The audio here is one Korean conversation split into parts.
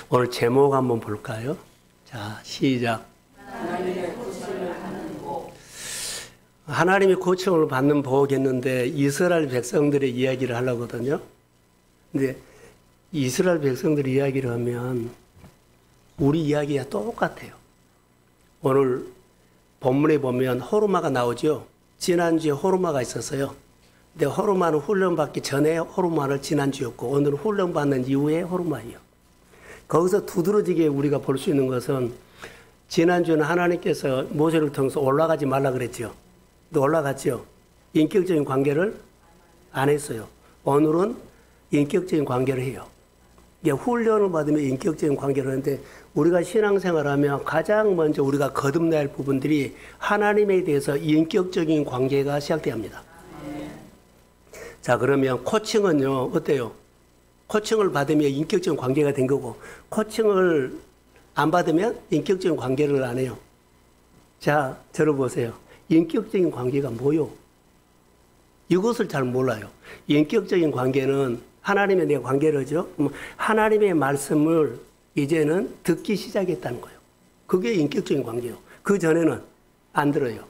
오늘 제목 한번 볼까요? 자, 시작. 하나님의 고침을 받는 복이었는데 이스라엘 백성들의 이야기를 하려고 하거든요. 근데 이스라엘 백성들의 이야기를 하면 우리 이야기가 똑같아요. 오늘 본문에 보면 호르마가 나오죠. 지난주에 호르마가 있었어요. 근데 호르마는 훈련받기 전에 호르마를 지난주였고 오늘은 훈련받는 이후에 호르마예요. 거기서 두드러지게 우리가 볼 수 있는 것은 지난주는 하나님께서 모세를 통해서 올라가지 말라 그랬죠. 근데 올라갔죠. 인격적인 관계를 안 했어요. 오늘은 인격적인 관계를 해요. 이게 훈련을 받으면 인격적인 관계를 하는데 우리가 신앙생활하면 가장 먼저 우리가 거듭나야 할 부분들이 하나님에 대해서 인격적인 관계가 시작돼야 합니다. 자, 그러면 코칭은요, 어때요? 코칭을 받으면 인격적인 관계가 된 거고, 코칭을 안 받으면 인격적인 관계를 안 해요. 자, 저를 보세요. 인격적인 관계가 뭐요? 이것을 잘 몰라요. 인격적인 관계는 하나님의 내 관계를 하죠. 하나님의 말씀을 이제는 듣기 시작했다는 거예요. 그게 인격적인 관계예요. 그 전에는 안 들어요.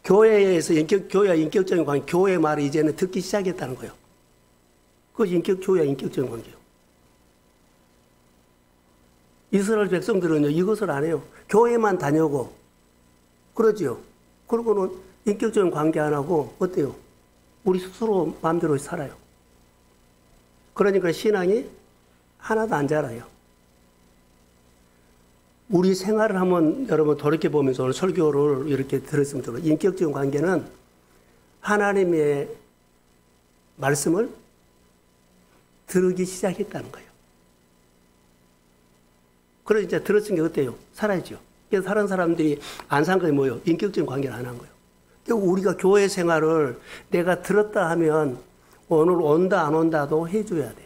교회에서 교회와 인격적인 관계, 교회의 말을 이제는 듣기 시작했다는 거예요. 그것이 교회와 인격적인 관계예요. 이스라엘 백성들은요, 이것을 안 해요. 교회만 다녀고, 그러지요. 그러고는 인격적인 관계 안 하고, 어때요? 우리 스스로 마음대로 살아요. 그러니까 신앙이 하나도 안 자라요. 우리 생활을 한번 여러분 돌이켜보면서 오늘 설교를 이렇게 들었으면 좋겠어요. 인격적인 관계는 하나님의 말씀을 들으기 시작했다는 거예요. 그래서 이제 들었은 게 어때요? 살아야죠. 그래서 다른 사람들이 안 산 거예요. 뭐예요? 인격적인 관계를 안 한 거예요. 우리가 교회 생활을 내가 들었다 하면 오늘 온다 안 온다도 해줘야 돼.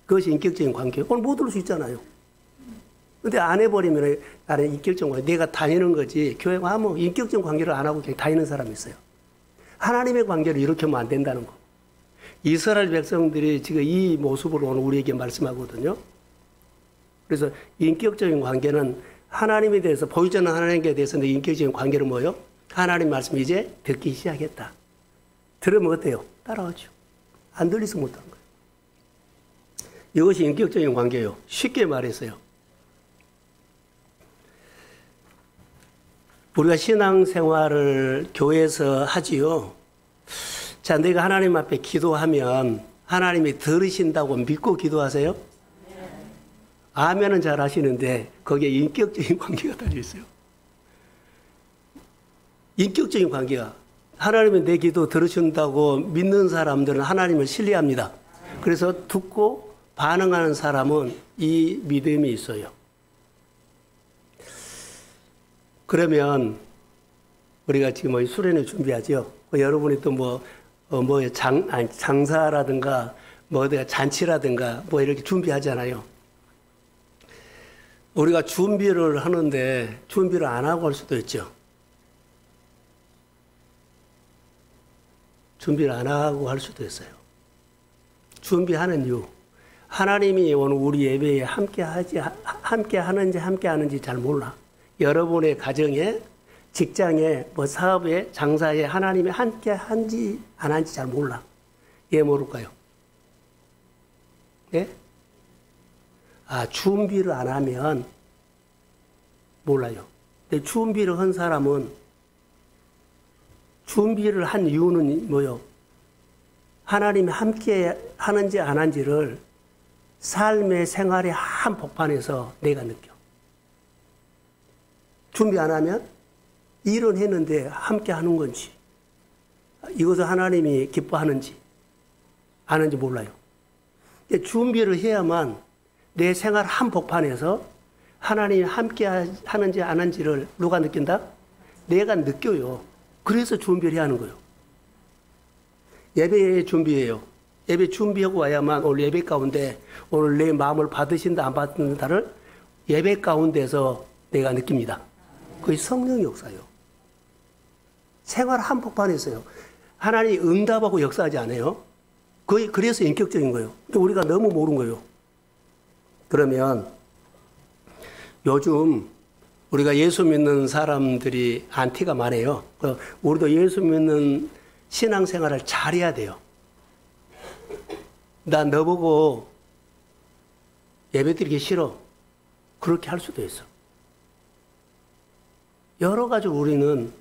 그것이 인격적인 관계예요. 오늘 못 들을 수 있잖아요. 근데 안 해버리면 나는 인격적인 관계, 내가 다니는 거지. 교회가 하면 인격적인 관계를 안 하고 그냥 다니는 사람이 있어요. 하나님의 관계를 이렇게 하면 안 된다는 거. 이스라엘 백성들이 지금 이 모습으로 오늘 우리에게 말씀하거든요. 그래서 인격적인 관계는 하나님에 대해서, 보이지 않는 하나님께 대해서 내 인격적인 관계는 뭐예요? 하나님 말씀 이제 듣기 시작했다. 들으면 어때요? 따라오죠. 안 들리서 못하는 거예요. 이것이 인격적인 관계예요. 쉽게 말했어요. 우리가 신앙생활을 교회에서 하지요. 자, 내가 하나님 앞에 기도하면 하나님이 들으신다고 믿고 기도하세요? 아멘은 잘 하시는데 거기에 인격적인 관계가 달려 있어요. 인격적인 관계가. 하나님은 내 기도 들으신다고 믿는 사람들은 하나님을 신뢰합니다. 그래서 듣고 반응하는 사람은 이 믿음이 있어요. 그러면 우리가 지금 수련회 준비하죠. 여러분이 또 장사라든가 잔치라든가 이렇게 준비하잖아요. 우리가 준비를 하는데 준비를 안 하고 할 수도 있죠. 준비를 안 하고 할 수도 있어요. 준비하는 이유. 하나님이 오늘 우리 예배에 함께 하는지 잘 몰라. 여러분의 가정에, 직장에, 사업에, 장사에 하나님이 함께 한지 안 한지 잘 몰라. 왜 모를까요? 예? 준비를 안 하면 몰라요. 근데 준비를 한 사람은 준비를 한 이유는 뭐요? 하나님이 함께 하는지 안 한지를 삶의 생활의 한복판에서 내가 느껴. 준비 안 하면 일은 했는데 함께 하는 건지, 이것을 하나님이 기뻐하는지 안 하는지 몰라요. 준비를 해야만 내 생활 한복판에서 하나님이 함께 하는지 안 하는지를 누가 느낀다? 내가 느껴요. 그래서 준비를 해야 하는 거예요. 예배 준비해요. 예배 준비하고 와야만 오늘 예배 가운데 오늘 내 마음을 받으신다 안 받는다를 예배 가운데서 내가 느낍니다. 그게 성령 역사예요. 생활 한복판에서요. 하나님이 응답하고 역사하지 않아요. 그래서 인격적인 거예요. 우리가 너무 모르는 거예요. 그러면 요즘 우리가 예수 믿는 사람들이 안티가 많아요. 우리도 예수 믿는 신앙생활을 잘해야 돼요. 나 너 보고 예배드리기 싫어. 그렇게 할 수도 있어. 여러 가지 우리는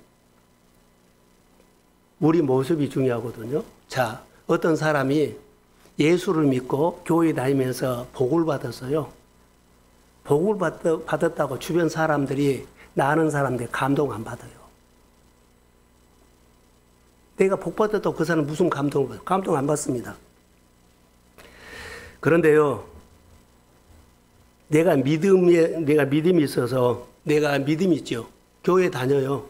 우리 모습이 중요하거든요. 자, 어떤 사람이 예수를 믿고 교회 다니면서 복을 받았어요. 복을 받았다고 주변 사람들이 나 아는 사람들 감동 안 받아요. 내가 복 받았다고 그 사람 무슨 감동을 받아요? 감동 안 받습니다. 그런데요, 내가 믿음이 있어서 내가 믿음이 있죠. 교회 다녀요.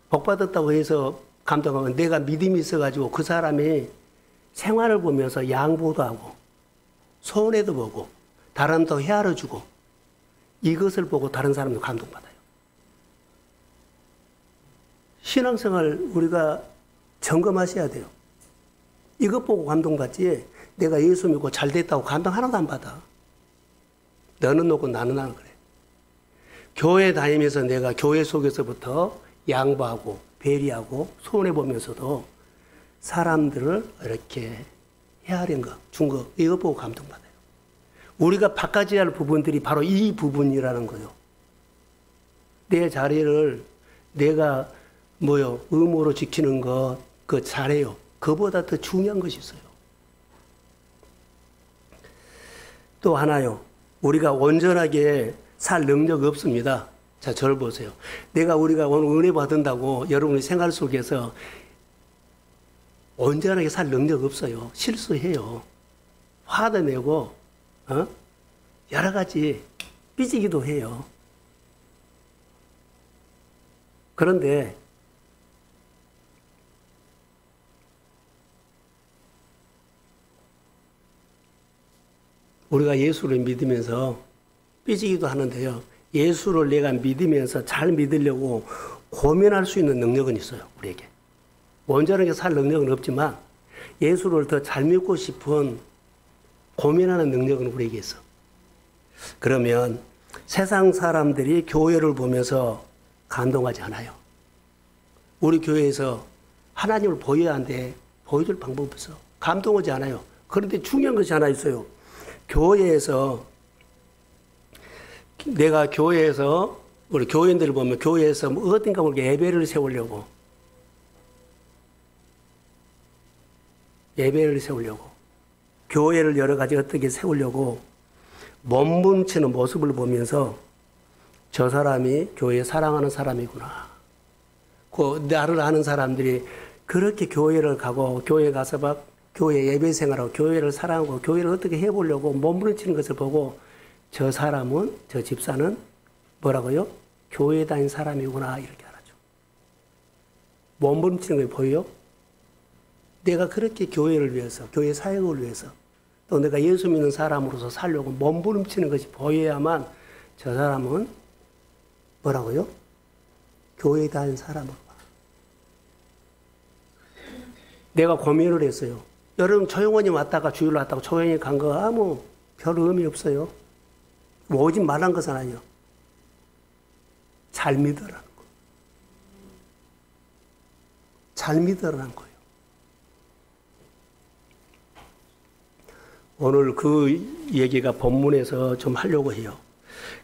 복 받았다고 해서 감동하면 내가 믿음이 있어가지고 그 사람이 생활을 보면서 양보도 하고 손해도 보고 다른 더 헤아려 주고 이것을 보고 다른 사람도 감동받아요. 신앙생활 우리가 점검하셔야 돼요. 이것 보고 감동받지 내가 예수 믿고 잘 됐다고 감동 하나도 안 받아. 너는 너고 나는 나는 그래. 교회 다니면서 내가 교회 속에서부터 양보하고 배려하고 손해보면서도 사람들을 이렇게 헤아린 거, 준 거, 이거 보고 감동받아요. 우리가 바꿔야 할 부분들이 바로 이 부분이라는 거예요. 내 자리를 내가 의무로 지키는 것, 그거 잘해요. 그보다 더 중요한 것이 있어요. 또 하나요. 우리가 온전하게 살 능력이 없습니다. 자, 저를 보세요. 우리가 오늘 은혜 받는다고 여러분의 생활 속에서 온전하게 살 능력 없어요. 실수해요. 화도 내고, 여러 가지 삐지기도 해요. 그런데 우리가 예수를 믿으면서 삐지기도 하는데요. 예수를 내가 믿으면서 잘 믿으려고 고민할 수 있는 능력은 있어요. 우리에게. 온전하게 살 능력은 없지만 예수를 더 잘 믿고 싶은 고민하는 능력은 우리에게 있어. 그러면 세상 사람들이 교회를 보면서 감동하지 않아요. 우리 교회에서 하나님을 보여야 하는데 보여줄 방법이 없어. 감동하지 않아요. 그런데 중요한 것이 하나 있어요. 내가 교회에서 우리 교인들을 보면 교회에서 어딘가 모르게 예배를 세우려고 교회를 여러 가지 어떻게 세우려고 몸부림치는 모습을 보면서 저 사람이 교회 사랑하는 사람이구나. 나를 아는 사람들이 그렇게 교회를 가고 교회 가서 막 교회 예배 생활하고 교회를 사랑하고 교회를 어떻게 해보려고 몸부림치는 것을 보고 저 사람은, 저 집사는 뭐라고요? 교회 다닌 사람이구나 이렇게 알아죠. 몸부림치는 게 보여요? 내가 그렇게 교회를 위해서, 교회 사역을 위해서 또 내가 예수 믿는 사람으로서 살려고 몸부림치는 것이 보여야만 저 사람은 뭐라고요? 교회 다닌 사람으로 봐. 내가 고민을 했어요. 여러분 조용히 왔다가 주일로 왔다가 조용히 간 거 아무 별 의미 없어요. 오지 말란 것은 아니에요. 잘 믿으라는 거. 잘 믿으라는 거예요. 오늘 그 얘기가 본문에서 좀 하려고 해요.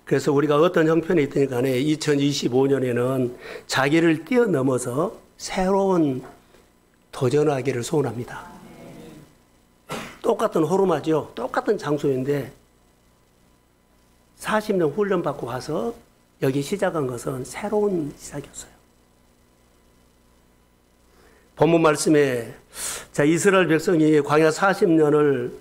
그래서 우리가 어떤 형편에 있든 간에 2025년에는 자기를 뛰어넘어서 새로운 도전하기를 소원합니다. 똑같은 호르마죠. 똑같은 장소인데 40년 훈련받고 가서 여기 시작한 것은 새로운 시작이었어요. 본문 말씀에 이스라엘 백성이 광야 40년을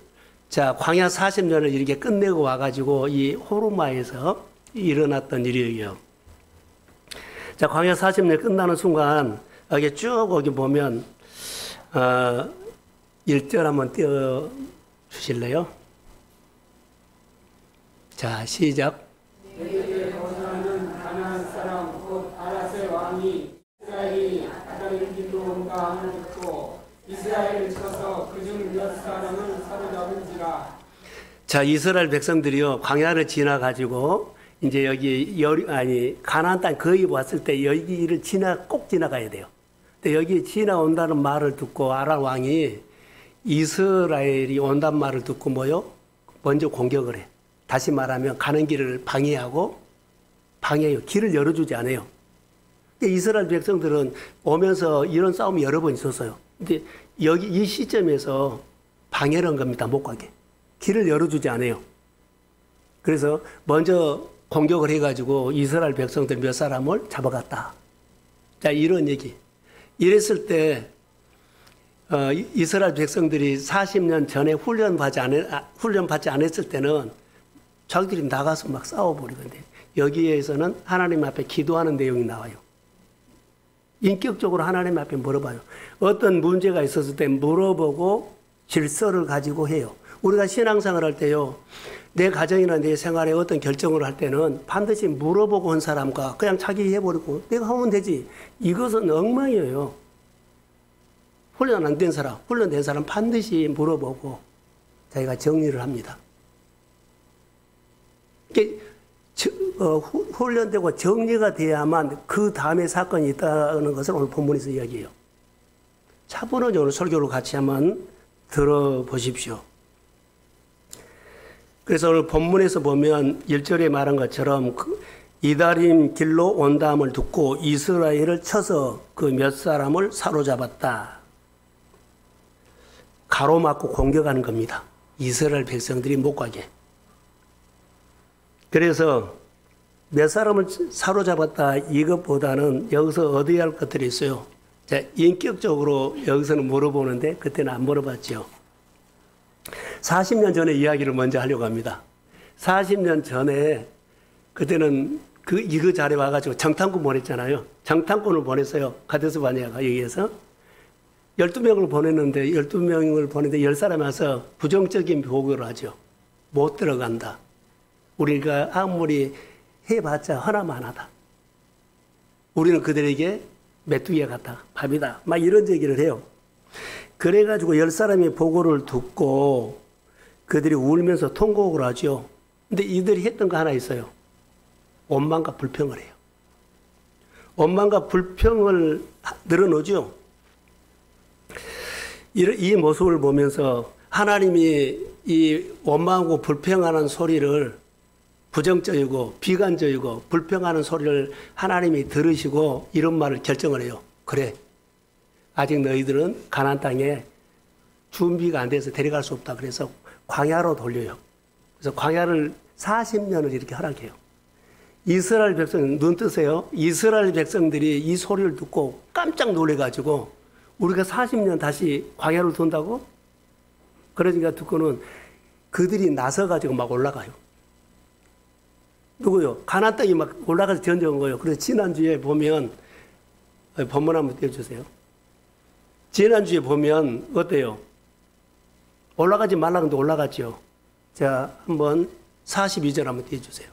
이렇게 끝내고 와가지고 이 호르마에서 일어났던 일이에요. 광야 40년 끝나는 순간 여기 쭉 여기 보면 1절 한번 띄워 주실래요? 자, 시작. 내게 거주하는 가나안 사람 곧 아라셀 왕이 이스라엘이 바다를 길로온가 하는 듣고 이스라엘을 쳐서 그중 몇 사람을 사로잡은지라. 자, 이스라엘 백성들이요 광야를 지나가지고 이제 여기 가나안 땅 거의 왔을 때 여기를 꼭 지나가야 돼요. 근데 여기 지나온다는 말을 듣고 아람 왕이 이스라엘이 온다는 말을 듣고 먼저 공격을 해. 다시 말하면 가는 길을 방해해요. 길을 열어주지 않아요. 이스라엘 백성들은 오면서 이런 싸움이 여러 번 있었어요. 근데 여기 이 시점에서 방해를 한 겁니다. 못 가게. 길을 열어주지 않아요. 그래서 먼저 공격을 해가지고 이스라엘 백성들 몇 사람을 잡아갔다. 자, 이런 얘기. 이랬을 때 이스라엘 백성들이 40년 전에 훈련받지 않았을 때는 자기들이 나가서 막 싸워버리거든요. 여기에서는 하나님 앞에 기도하는 내용이 나와요. 인격적으로 하나님 앞에 물어봐요. 어떤 문제가 있었을 때 물어보고 질서를 가지고 해요. 우리가 신앙생활 할 때요, 내 가정이나 내 생활에 어떤 결정을 할 때는 반드시 물어보고 한 사람과 그냥 자기 해버리고 내가 하면 되지. 이것은 엉망이에요. 훈련 안 된 사람, 훈련된 사람 반드시 물어보고 자기가 정리를 합니다. 훈련되고 정리가 돼야만 그 다음에 사건이 있다는 것을 오늘 본문에서 이야기해요. 차분하게 오늘 설교를 같이 한번 들어보십시오. 그래서 오늘 본문에서 보면 1절에 말한 것처럼 이다림 길로 온다함을 듣고 이스라엘을 쳐서 그 몇 사람을 사로잡았다. 가로막고 공격하는 겁니다. 이스라엘 백성들이 못 가게. 그래서 몇 사람을 사로잡았다 이것보다는 여기서 얻어야 할 것들이 있어요. 자, 인격적으로 여기서는 물어보는데 그때는 안 물어봤죠. 40년 전의 이야기를 먼저 하려고 합니다. 40년 전에 그때는 이거 자리에 와가지고 정탐꾼 보냈잖아요. 정탐꾼을 보냈어요. 가데스 바네아가 여기에서 12명을 보냈는데 12명을 보냈는데 10사람이 와서 부정적인 보고를 하죠. 못 들어간다. 우리가 아무리 해봤자 허나만하다. 우리는 그들에게 메뚜기와 같다. 밥이다. 막 이런 얘기를 해요. 그래가지고 10사람의 보고를 듣고 그들이 울면서 통곡을 하죠. 근데 이들이 했던 거 하나 있어요. 원망과 불평을 해요. 원망과 불평을 늘어놓죠. 이 모습을 보면서 하나님이 이 원망하고 불평하는 소리를 부정적이고 비관적이고 불평하는 소리를 하나님이 들으시고 이런 말을 결정을 해요. 그래. 아직 너희들은 가나안 땅에 준비가 안 돼서 데려갈 수 없다. 그래서 광야로 돌려요. 그래서 광야를 40년을 이렇게 허락해요. 이스라엘 백성, 눈 뜨세요. 이스라엘 백성들이 이 소리를 듣고 깜짝 놀래가지고 우리가 40년 다시 광야를 돈다고? 그러니까 듣고는 그들이 나서가지고 막 올라가요. 누구요? 가나안 땅에 막 올라가서 전쟁한 거예요. 그래서 지난주에 보면, 본문 한번 띄워주세요. 지난주에 보면 어때요? 올라가지 말라 근데 올라갔죠. 자, 한번 42절 한번 띄워주세요.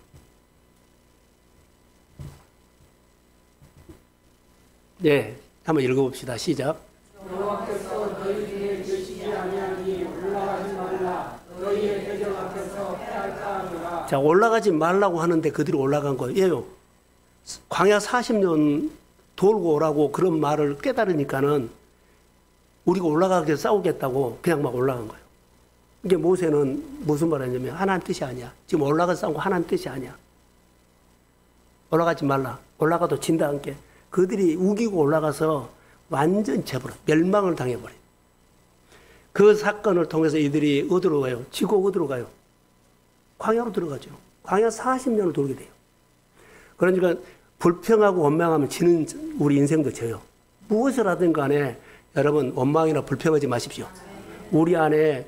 네, 한번 읽어봅시다. 시작. 여호와께서 너희 중에 계시지 아니하니 올라가지 말라. 너희의 대적 앞에서 패할까 하노라. 자, 올라가지 말라고 하는데 그들이 올라간 거예요. 광야 40년 돌고 오라고 그런 말을 깨달으니까는 우리가 올라가게 싸우겠다고 그냥 막 올라간 거예요. 이게 모세는 무슨 말 하냐면 하나님 뜻이 아니야. 지금 올라가서 싸우고 하나님 뜻이 아니야. 올라가지 말라. 올라가도 진다 함께. 그들이 우기고 올라가서 완전 재버려. 멸망을 당해버려요. 그 사건을 통해서 이들이 어디로 가요? 지고 어디로 가요? 광야로 들어가죠. 광야 40년을 돌게 돼요. 그러니까 불평하고 원망하면 지는 우리 인생도 져요. 무엇을 하든 간에 여러분 원망이나 불평하지 마십시오. 우리 안에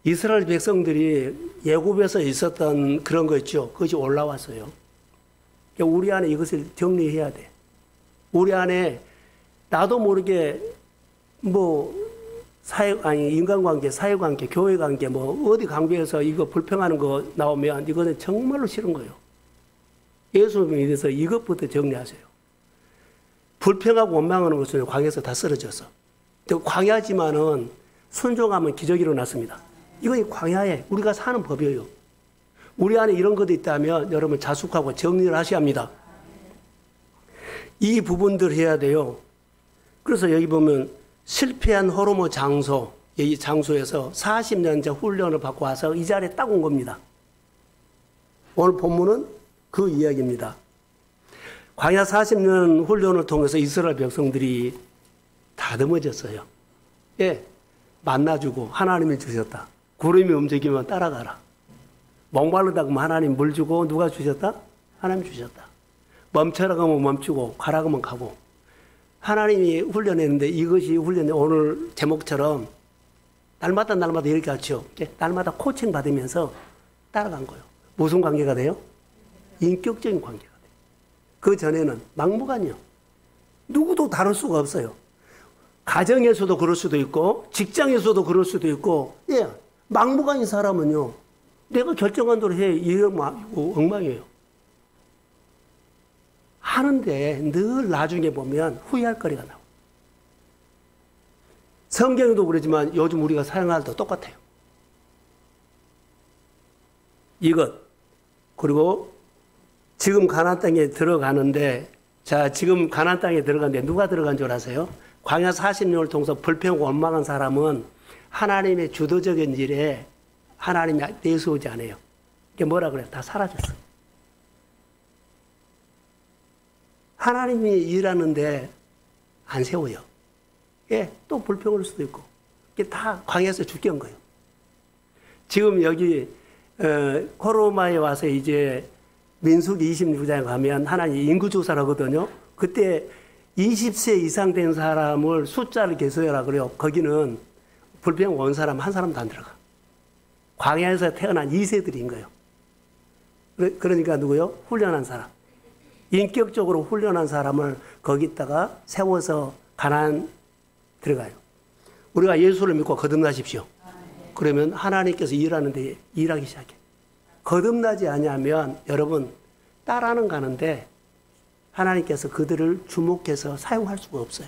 이스라엘 백성들이 애굽에서 있었던 그런 거 있죠. 그것이 올라왔어요. 우리 안에 이것을 정리해야 돼. 우리 안에 나도 모르게 인간관계, 사회관계, 교회관계, 어디 관계에서 이거 불평하는 거 나오면 이거는 정말로 싫은 거예요. 예수 믿어서 이것부터 정리하세요. 불평하고 원망하는 것은 광야에서 다 쓰러졌어. 광야지만은 순종하면 기적이 일어났습니다. 이거 광야에 우리가 사는 법이에요. 우리 안에 이런 것도 있다면 여러분 자숙하고 정리를 하셔야 합니다. 이 부분들 해야 돼요. 그래서 여기 보면 실패한 호르몬 장소, 이 장소에서 40년째 훈련을 받고 와서 이 자리에 딱 온 겁니다. 오늘 본문은 그 이야기입니다. 광야 40년 훈련을 통해서 이스라엘 백성들이 다듬어졌어요. 예, 만나주고 하나님이 주셨다. 구름이 움직이면 따라가라. 목마르다고 하면 하나님 물 주고 누가 주셨다? 하나님 주셨다. 멈춰라 그러면 멈추고 가라 그러면 가고. 하나님이 훈련했는데 이것이 훈련이 오늘 제목처럼 날마다 이렇게 하죠. 날마다 코칭 받으면서 따라간 거예요. 무슨 관계가 돼요? 인격적인 관계가 돼요. 그 전에는 막무가내요. 누구도 다룰 수가 없어요. 가정에서도 그럴 수도 있고 직장에서도 그럴 수도 있고, 예, 막무가내인 사람은요, 내가 결정한 대로 해 이러면 엉망이에요. 하는데 늘 나중에 보면 후회할 거리가 나와요. 성경에도 그러지만 요즘 우리가 사용할 때도 똑같아요. 이것, 그리고 지금 가나안 땅에 들어가는데, 자, 지금 가나안 땅에 들어가는데 누가 들어간 줄 아세요? 광야 40년을 통해서 불평하고 원망한 사람은 하나님의 주도적인 일에 하나님이 내세우지 않아요. 이게 뭐라 그래요? 다 사라졌어. 하나님이 일하는데 안 세워요. 예, 또 불평할 수도 있고. 이게 다 광야에서 죽게 거예요. 지금 여기 코로마에 와서 이제 민수기 26장에 가면 하나님 인구조사를 하거든요. 그때 20세 이상 된 사람을 숫자를 계수해라 그래요. 거기는 불평 온 사람 한 사람도 안 들어가. 광야에서 태어난 2세들인 거예요. 그러니까 누구요? 훈련한 사람. 인격적으로 훈련한 사람을 거기다가 세워서 가나안 들어가요. 우리가 예수를 믿고 거듭나십시오. 그러면 하나님께서 일하는데 일하기 시작해. 거듭나지 않으면 여러분 따라는 가는데 하나님께서 그들을 주목해서 사용할 수가 없어요.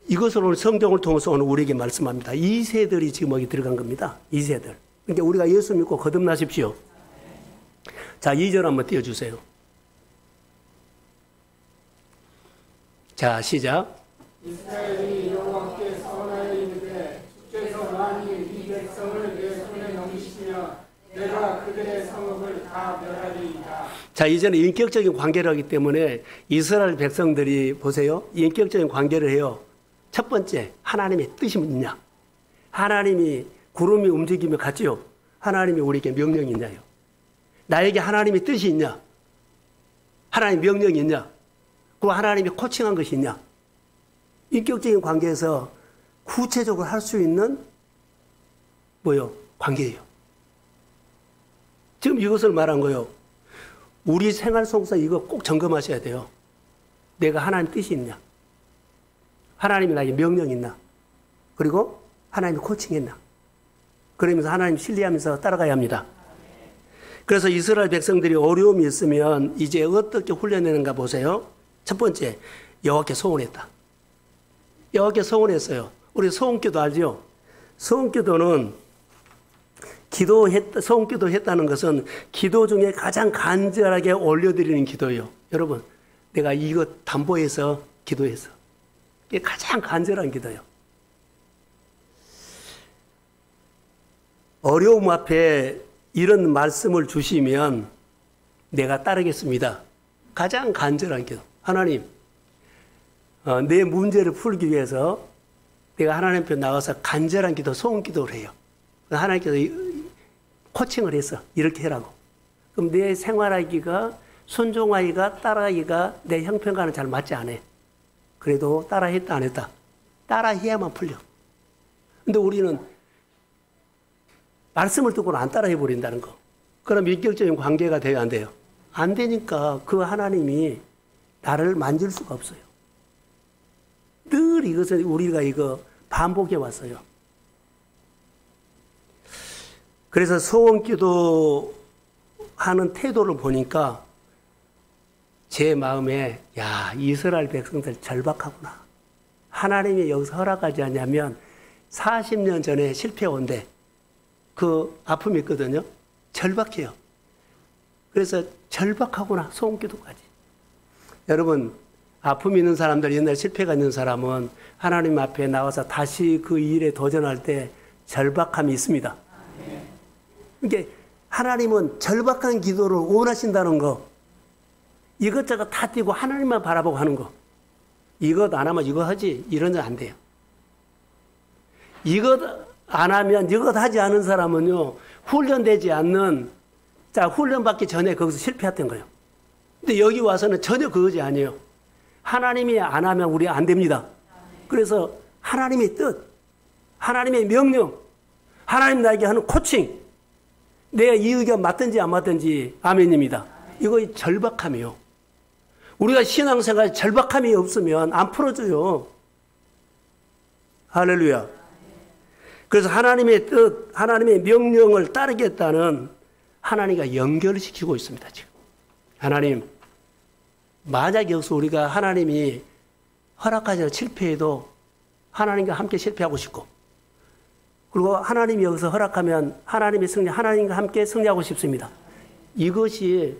이것을 오늘 성경을 통해서 오늘 우리에게 말씀합니다. 2세들이 지금 여기 들어간 겁니다. 2세들. 그러니까 우리가 예수 믿고 거듭나십시오. 자, 2절 한번 띄워주세요. 자, 시작. 이스라엘이 여호와께 서원하여 이르되 주께서 만일 이 백성을 내 손에 넘기시면 내가 그들의 성읍을 다 멸하리이다. 자, 이제는 인격적인 관계를 하기 때문에 이스라엘 백성들이 보세요. 인격적인 관계를 해요. 첫 번째, 하나님의 뜻이 있냐? 하나님이 구름이 움직이며 갔지요. 하나님이 우리에게 명령이 있냐요? 나에게 하나님의 뜻이 있냐? 하나님의 명령이 있냐? 그리고 하나님이 코칭한 것이 있냐? 인격적인 관계에서 구체적으로 할 수 있는 뭐요? 관계예요. 지금 이것을 말한 거예요. 우리 생활 속에서 이거 꼭 점검하셔야 돼요. 내가 하나님 뜻이 있냐? 하나님이 나에게 명령이 있나? 그리고 하나님이 코칭했나? 그러면서 하나님 신뢰하면서 따라가야 합니다. 그래서 이스라엘 백성들이 어려움이 있으면 이제 어떻게 훈련되는가 보세요. 첫 번째, 여호와께 소원했다. 여호와께 소원했어요. 우리 소원기도 알죠? 소원기도는 소원기도 했다는 것은 기도 중에 가장 간절하게 올려드리는 기도예요. 여러분, 내가 이거 담보해서 기도했어. 이게 가장 간절한 기도예요. 어려움 앞에 이런 말씀을 주시면 내가 따르겠습니다. 가장 간절한 기도. 하나님, 내 문제를 풀기 위해서 내가 하나님 앞에 나가서 간절한 기도, 소원 기도를 해요. 하나님께서 코칭을 했어. 이렇게 해라고. 그럼 내 생활하기가, 순종하기가, 따라하기가 내 형편과는 잘 맞지 않아. 그래도 따라했다, 안 했다? 따라해야만 풀려. 근데 우리는 말씀을 듣고는 안 따라해버린다는 거. 그럼 인격적인 관계가 돼요, 안 돼요? 안 되니까 그 하나님이 나를 만질 수가 없어요. 늘 이것을 우리가 이거 반복해 왔어요. 그래서 소원 기도 하는 태도를 보니까 제 마음에, 야, 이스라엘 백성들 절박하구나. 하나님이 여기서 허락하지 않냐면 40년 전에 실패 온대. 그 아픔이 있거든요. 절박해요. 그래서 절박하구나, 소원기도까지. 여러분, 아픔이 있는 사람들, 옛날 실패가 있는 사람은 하나님 앞에 나와서 다시 그 일에 도전할 때 절박함이 있습니다. 이게 하나님은 절박한 기도를 원하신다는 거, 이것저것 다 띄고 하나님만 바라보고 하는 거, 이것 안 하면 이거 하지, 이런 건 안 돼요. 이것 안 하면, 이것 하지 않은 사람은요, 훈련되지 않는, 자, 훈련받기 전에 거기서 실패했던 거예요. 근데 여기 와서는 전혀 그것이 아니에요. 하나님이 안 하면 우리 안 됩니다. 그래서 하나님의 뜻, 하나님의 명령, 하나님 나에게 하는 코칭, 내 이 의견 맞든지 안 맞든지 아멘입니다. 이거 절박함이요. 우리가 신앙생활에 절박함이 없으면 안 풀어져요. 할렐루야. 그래서 하나님의 뜻, 하나님의 명령을 따르겠다는 하나님과 연결시키고 있습니다. 지금 하나님, 만약에 여기서 우리가 하나님이 허락하지 않은 실패해도 하나님과 함께 실패하고 싶고, 그리고 하나님이 여기서 허락하면 하나님의 승리, 하나님과 함께 승리하고 싶습니다. 이것이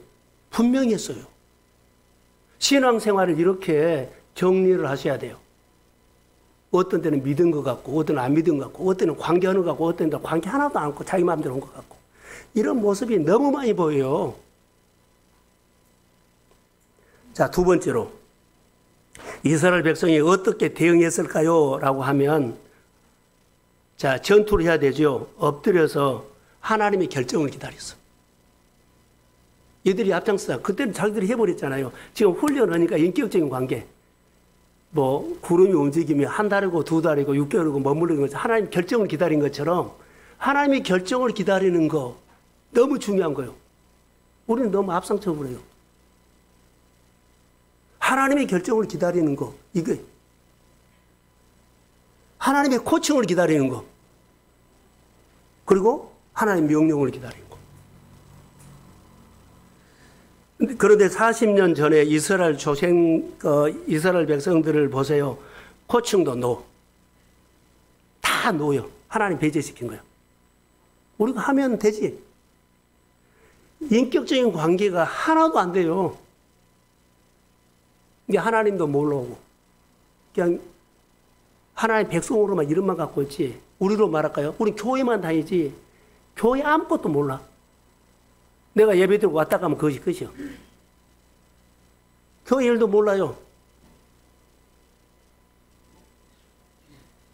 분명히 했어요. 신앙생활을 이렇게 정리를 하셔야 돼요. 어떤 때는 믿은 것 같고, 어떤 때는 안 믿은 것 같고, 어떤 때는 관계하는 것 같고, 어떤 때는 관계 하나도 않고 자기 마음대로 한 것 같고, 이런 모습이 너무 많이 보여요. 자, 두 번째로 이스라엘 백성이 어떻게 대응했을까요? 라고 하면, 자, 전투를 해야 되죠. 엎드려서 하나님의 결정을 기다렸어. 얘들이 앞장서다. 그때는 자기들이 해버렸잖아요. 지금 훈련하니까 인격적인 관계. 뭐 구름이 움직이면 한 달이고 두 달이고 6개월이고 머무르는 거죠. 하나님 결정을 기다린 것처럼 하나님의 결정을 기다리는 거 너무 중요한 거예요. 우리는 너무 앞장서 버려요. 하나님의 결정을 기다리는 거, 이게 하나님의 코칭을 기다리는 거, 그리고 하나님의 명령을 기다리는 거. 그런데 40년 전에 이스라엘 이스라엘 백성들을 보세요. 코칭도 노. 다 노요. 하나님 배제시킨 거예요. 우리가 하면 되지. 인격적인 관계가 하나도 안 돼요. 이게 하나님도 몰라오고. 그냥 하나님 백성으로만 이름만 갖고 있지. 우리로 말할까요? 우리 교회만 다니지. 교회 아무것도 몰라. 내가 예배 드리고 왔다 가면 그것이 끝이요. 교회 일도 몰라요.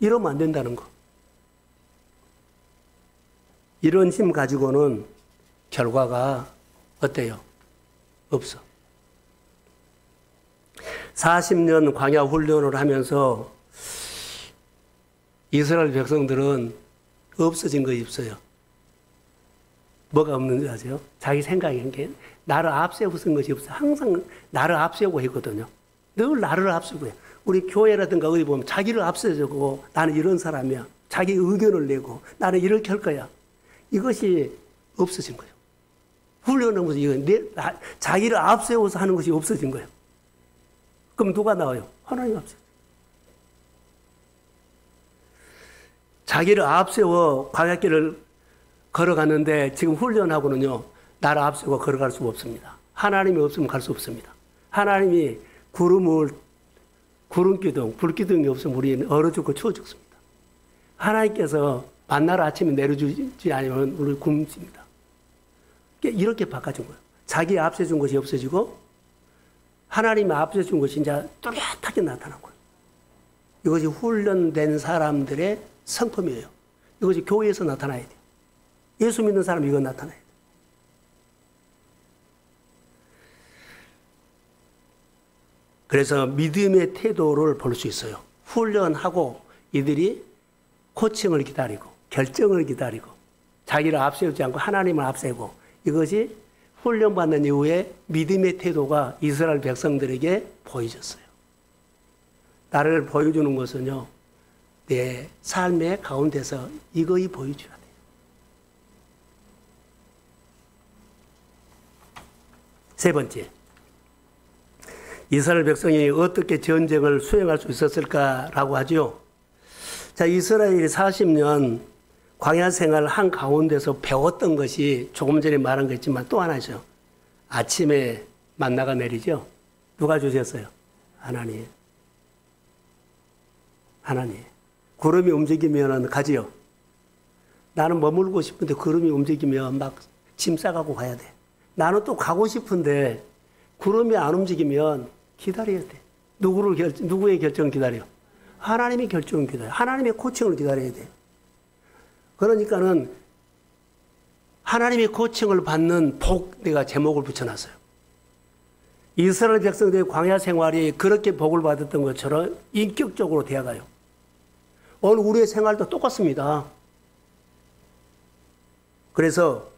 이러면 안 된다는 거. 이런 힘 가지고는 결과가 어때요? 없어. 40년 광야 훈련을 하면서 이스라엘 백성들은 없어진 것이 없어요. 뭐가 없는지 아세요? 자기 생각이 한 게 나를 앞세우고 쓴 것이 없어요. 항상 나를 앞세우고 했거든요. 늘 나를 앞세우고 해요. 우리 교회라든가 어디 보면 자기를 앞세우고 나는 이런 사람이야. 자기 의견을 내고 나는 이렇게 할 거야. 이것이 없어진 거예요. 훈련은 것이 자기를 앞세워서 하는 것이 없어진 거예요. 그럼 누가 나와요? 하나님 앞세워. 자기를 앞세워 광야길을 걸어갔는데 지금 훈련하고는요, 나를 앞세워 걸어갈 수가 없습니다. 하나님이 없으면 갈 수 없습니다. 하나님이 구름기둥, 불기둥이 없으면 우리는 얼어 죽고 추워 죽습니다. 하나님께서 만나를 아침에 내려주지 않으면 우리 굶습니다. 이렇게 바꿔준 거예요. 자기 앞세준 것이 없어지고 하나님이 앞세준 것이 이제 뚜렷하게 나타난 거예요. 이것이 훈련된 사람들의 성품이에요. 이것이 교회에서 나타나야 돼요. 예수 믿는 사람이 이거 나타나야 돼요. 그래서 믿음의 태도를 볼 수 있어요. 훈련하고 이들이 코칭을 기다리고 결정을 기다리고 자기를 앞세우지 않고 하나님을 앞세우고 이것이 훈련받는 이후에 믿음의 태도가 이스라엘 백성들에게 보여졌어요. 나를 보여주는 것은요, 내 삶의 가운데서 이거이 보여줘야 돼요. 세 번째, 이스라엘 백성이 어떻게 전쟁을 수행할 수 있었을까라고 하죠. 자, 이스라엘이 40년 광야 생활 한 가운데서 배웠던 것이 조금 전에 말한 거 있지만 또 하나죠. 아침에 만나가 내리죠. 누가 주셨어요? 하나님. 하나님. 구름이 움직이면 가지요. 나는 머물고 싶은데 구름이 움직이면 막 짐 싸가고 가야 돼. 나는 또 가고 싶은데 구름이 안 움직이면 기다려야 돼. 누구의 결정을 기다려? 하나님의 결정을 기다려. 하나님의 코칭을 기다려야 돼. 그러니까는 하나님의 코칭을 받는 복, 내가 제목을 붙여놨어요. 이스라엘 백성들의 광야 생활이 그렇게 복을 받았던 것처럼 인격적으로 되어가요. 오늘 우리의 생활도 똑같습니다. 그래서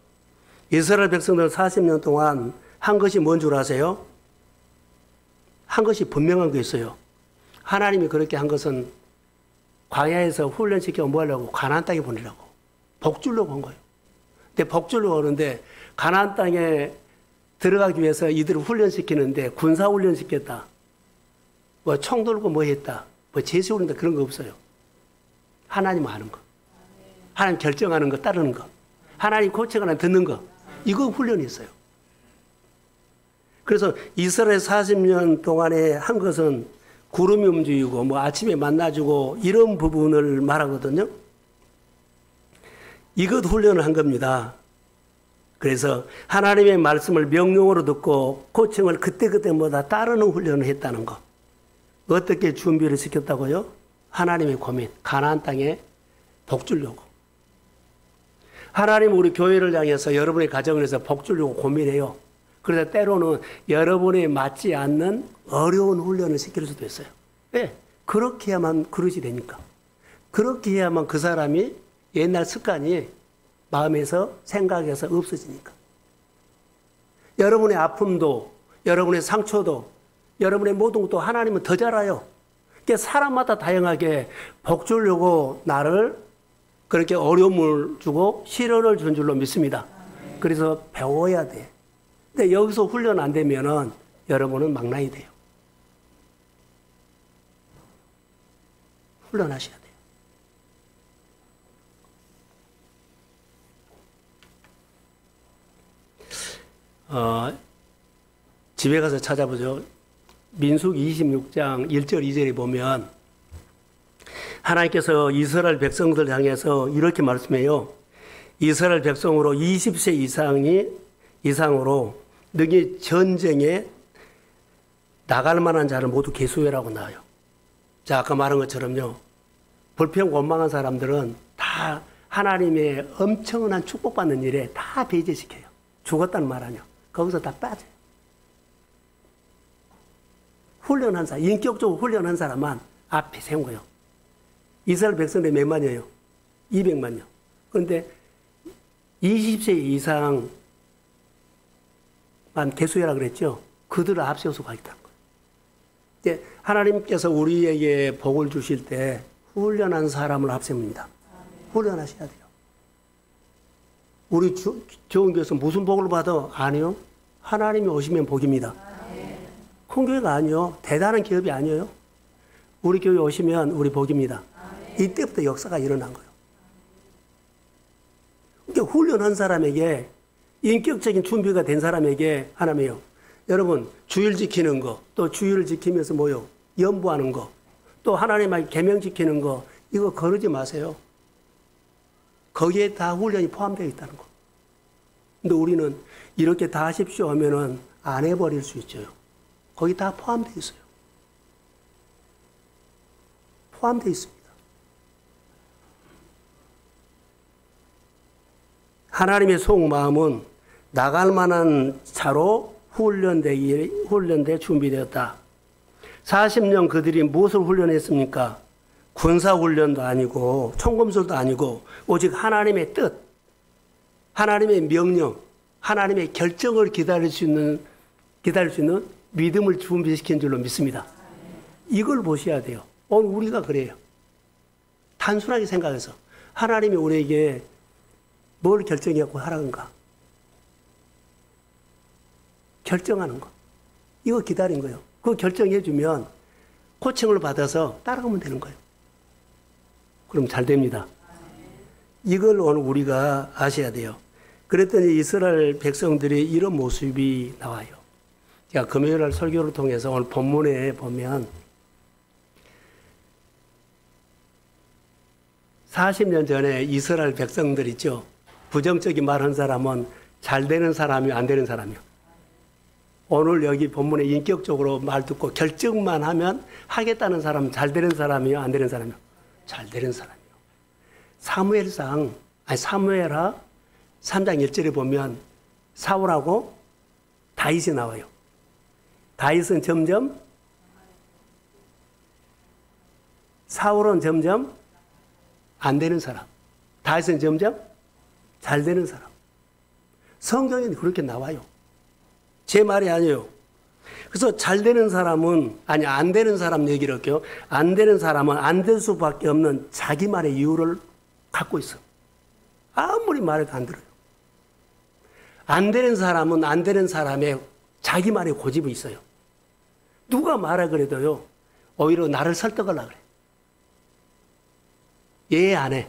이스라엘 백성들 40년 동안 한 것이 뭔 줄 아세요? 한 것이 분명한 게 있어요. 하나님이 그렇게 한 것은 광야에서 훈련시켜 뭐 하려고? 가나안 땅에 보내려고. 복 주려고 한 거예요. 근데 복 주려고 하는데 가나안 땅에 들어가기 위해서 이들을 훈련시키는데 군사 훈련시켰다. 뭐 총 들고 뭐 했다. 뭐 제수 훈련다. 그런 거 없어요. 하나님 하는 거. 하나님 결정하는 거 따르는 거. 하나님 코칭하는 듣는 거. 이거 훈련이 있어요. 그래서 이스라엘 40년 동안에 한 것은 구름이 움직이고 뭐 아침에 만나주고 이런 부분을 말하거든요. 이것 훈련을 한 겁니다. 그래서 하나님의 말씀을 명령으로 듣고 코칭을 그때그때마다 따르는 훈련을 했다는 거. 어떻게 준비를 시켰다고요? 하나님의 고민, 가나안 땅에 복 주려고. 하나님 우리 교회를 향해서 여러분의 가정을 해서 복 주려고 고민해요. 그래서 때로는 여러분에 맞지 않는 어려운 훈련을 시킬 수도 있어요. 네, 그렇게 해야만 그릇이 되니까. 그렇게 해야만 그 사람이 옛날 습관이 마음에서 생각에서 없어지니까. 여러분의 아픔도 여러분의 상처도 여러분의 모든 것도 하나님은 더 잘 알아요. 그러니까 사람마다 다양하게 복 주려고 나를 그렇게 어려움을 주고 시련을 준 줄로 믿습니다. 그래서 배워야 돼. 근데 여기서 훈련 안 되면은 여러분은 망나니 돼요. 훈련하셔야 돼요. 집에 가서 찾아보죠. 민수기 26장 1절 2절에 보면 하나님께서 이스라엘 백성들 향해서 이렇게 말씀해요. 이스라엘 백성으로 20세 이상으로 너희 전쟁에 나갈 만한 자를 모두 계수해라고 나와요. 자, 아까 말한 것처럼요. 불평 원망한 사람들은 다 하나님의 엄청난 축복받는 일에 다 배제시켜요. 죽었다는 말 아니요. 거기서 다 빠져요. 훈련한 사람, 인격적으로 훈련한 사람만 앞에 세운 거예요. 이스라엘 백성들이 몇 만이에요? 200만요. 그런데 20세 이상만 계수해라 그랬죠? 그들을 앞세워서 가겠다는 거예요. 이제 하나님께서 우리에게 복을 주실 때 훈련한 사람을 앞세웁니다. 훈련하셔야 돼요. 우리 좋은 교회에서 무슨 복을 받아? 아니요. 하나님이 오시면 복입니다. 큰 교회가 아니요. 대단한 기업이 아니에요. 우리 교회 오시면 우리 복입니다. 이때부터 역사가 일어난 거예요. 그러니까 훈련한 사람에게 인격적인 준비가 된 사람에게 하나님이요. 여러분 주일 지키는 거, 또 주일을 지키면서 뭐요? 연부하는 거, 또 하나님의 계명 지키는 거 이거 거르지 마세요. 거기에 다 훈련이 포함되어 있다는 거. 근데 우리는 이렇게 다 하십시오 하면은 안 해버릴 수 있죠. 거기 다 포함되어 있어요. 포함되어 있습니다. 하나님의 속마음은 나갈 만한 자로 훈련돼 준비되었다. 40년 그들이 무엇을 훈련했습니까? 군사훈련도 아니고 총검술도 아니고 오직 하나님의 뜻, 하나님의 명령, 하나님의 결정을 기다릴 수 있는 믿음을 준비시킨 줄로 믿습니다. 이걸 보셔야 돼요. 오늘 우리가 그래요. 단순하게 생각해서 하나님이 우리에게 뭘 결정하고 하라는가? 결정하는 거. 이거 기다린 거예요. 그거 결정해주면 코칭을 받아서 따라가면 되는 거예요. 그럼 잘 됩니다. 이걸 오늘 우리가 아셔야 돼요. 그랬더니 이스라엘 백성들이 이런 모습이 나와요. 제가 금요일 날 설교를 통해서 오늘 본문에 보면 40년 전에 이스라엘 백성들 있죠. 부정적인 말 한 사람은 잘 되는 사람이요, 안 되는 사람이요. 오늘 여기 본문에 인격적으로 말 듣고 결정만 하면 하겠다는 사람은 잘 되는 사람이요, 안 되는 사람이요? 잘 되는 사람이요. 사무엘하 3장 1절에 보면 사울하고 다윗이 나와요. 다윗은 점점, 사울은 점점 안 되는 사람. 다윗은 점점 잘 되는 사람. 성경에 그렇게 나와요. 제 말이 아니에요. 그래서 잘 되는 사람은, 아니, 안 되는 사람 얘기를 할게요. 안 되는 사람은 안 될 수밖에 없는 자기만의 이유를 갖고 있어. 아무리 말해도 안 들어요. 안 되는 사람은 안 되는 사람의 자기만의 고집이 있어요. 누가 말하 그래도요, 오히려 나를 설득하려고 그래. 얘 안 해.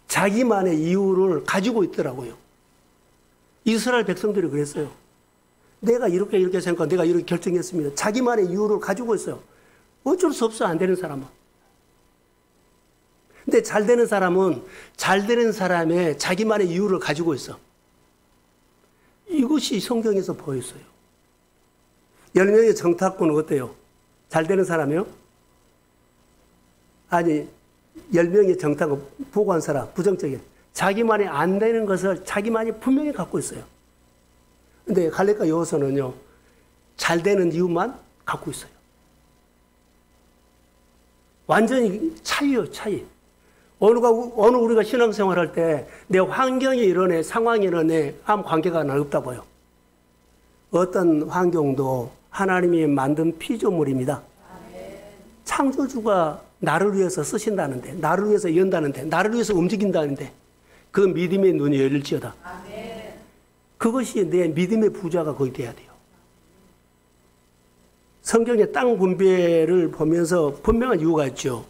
자기만의 이유를 가지고 있더라고요. 이스라엘 백성들이 그랬어요. 내가 이렇게 생각하고 내가 이렇게 결정했습니다. 자기만의 이유를 가지고 있어요. 어쩔 수 없어, 안 되는 사람은. 근데 잘 되는 사람은 잘 되는 사람의 자기만의 이유를 가지고 있어. 이것이 성경에서 보였어요. 10명의 정탐꾼은 어때요? 잘 되는 사람이요? 아니, 10명의 정탐꾼 보고한 사람, 부정적인. 자기만이 안 되는 것을 자기만이 분명히 갖고 있어요. 근데 갈렙과 여호수아는요, 잘 되는 이유만 갖고 있어요. 완전히 차이요, 차이. 어느 우리가 신앙생활 할 때 내 환경이 이러네, 상황이 이러네, 아무 관계가 나 없다고요. 어떤 환경도 하나님이 만든 피조물입니다. 창조주가 나를 위해서 쓰신다는데, 나를 위해서 연다는데, 나를 위해서 움직인다는데, 그 믿음의 눈이 열릴지어다. 그것이 내 믿음의 부자가 거의 돼야 돼요. 성경의 땅 분배를 보면서 분명한 이유가 있죠.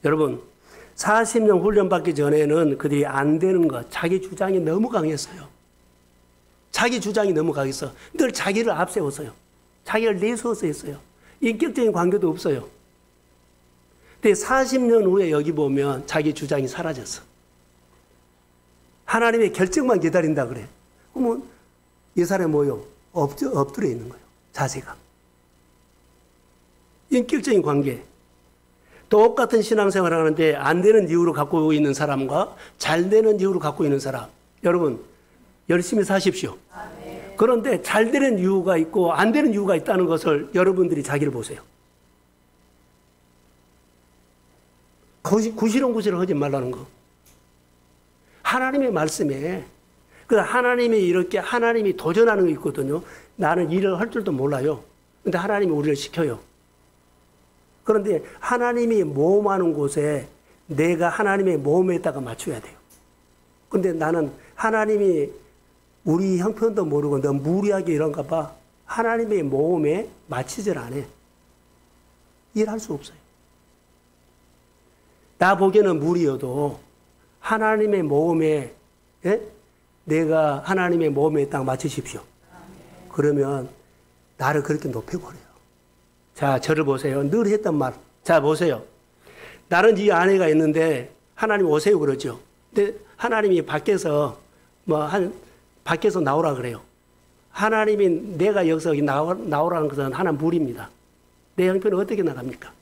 여러분, 40년 훈련받기 전에는 그들이 안 되는 것, 자기 주장이 너무 강했어요. 자기 주장이 너무 강했어. 늘 자기를 앞세웠어요. 자기를 내세워서 했어요. 인격적인 관계도 없어요. 근데 40년 후에 여기 보면 자기 주장이 사라졌어. 하나님의 결정만 기다린다 그래. 그러면 이 사람이 뭐요? 엎드려 있는 거예요. 자세가. 인격적인 관계. 똑같은 신앙생활을 하는데 안 되는 이유로 갖고 있는 사람과 잘 되는 이유로 갖고 있는 사람. 여러분, 열심히 사십시오. 그런데 잘 되는 이유가 있고 안 되는 이유가 있다는 것을 여러분들이 자기를 보세요. 구시렁구시렁 하지 말라는 거. 하나님의 말씀에, 하나님이 이렇게 하나님이 도전하는 게 있거든요. 나는 일을 할 줄도 몰라요. 근데 하나님이 우리를 시켜요. 그런데 하나님이 모험하는 곳에 내가 하나님의 모험에다가 맞춰야 돼요. 근데 나는 하나님이 우리 형편도 모르고 너무 무리하게 이런가 봐. 하나님의 모험에 맞추질 않아. 일할 수 없어요. 나 보기에는 무리여도 하나님의 모험에, 내가 하나님의 모험에 딱 맞추십시오. 그러면 나를 그렇게 높여버려요. 자, 저를 보세요. 늘 했던 말. 자, 보세요. 나는 이 아내가 있는데 하나님 오세요 그러죠. 근데 하나님이 밖에서 밖에서 나오라 그래요. 하나님이 내가 여기서 나오라는 것은 하나 무리입니다. 내 형편은 어떻게 나갑니까?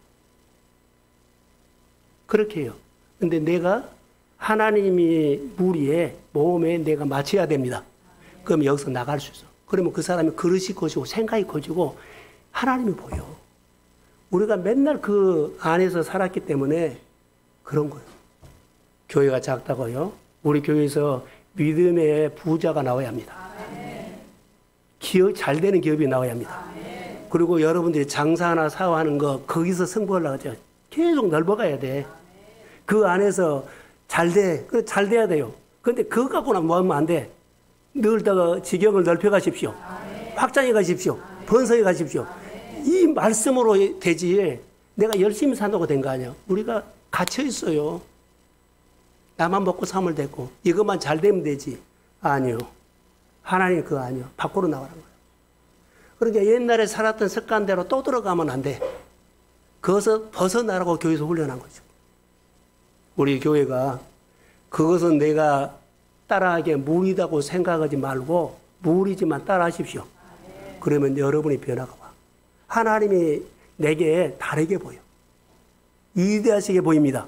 그렇게 해요. 근데 내가 하나님이 무리에 모험에 내가 맞춰야 됩니다. 그럼 여기서 나갈 수 있어. 그러면 그 사람이 그릇이 커지고 생각이 커지고 하나님이 보여. 우리가 맨날 그 안에서 살았기 때문에 그런 거예요. 교회가 작다고요? 우리 교회에서 믿음의 부자가 나와야 합니다. 기업, 잘 되는 기업이 나와야 합니다. 그리고 여러분들이 장사나 사업하는 거 거기서 승부하려고 하죠. 계속 넓어가야 돼. 그 안에서 잘 돼야 돼요. 그런데 그거 갖고는 뭐 하면 안 돼. 늘 더 지경을 넓혀가십시오. 확장해 가십시오. 번성해 가십시오. 이 말씀으로 되지 내가 열심히 산다고 된 거 아니야. 우리가 갇혀 있어요. 나만 먹고 살면 되고 이것만 잘 되면 되지. 아니요. 하나님 그거 아니요. 밖으로 나가는 거예요. 그러니까 옛날에 살았던 습관대로 또 들어가면 안 돼. 그것을 벗어나라고 교회에서 훈련한 거죠. 우리 교회가 그것은 내가 따라하기에 무리다고 생각하지 말고 무리지만 따라하십시오. 그러면 여러분이 변화가 와. 하나님이 내게 다르게 보여. 위대하시게 보입니다.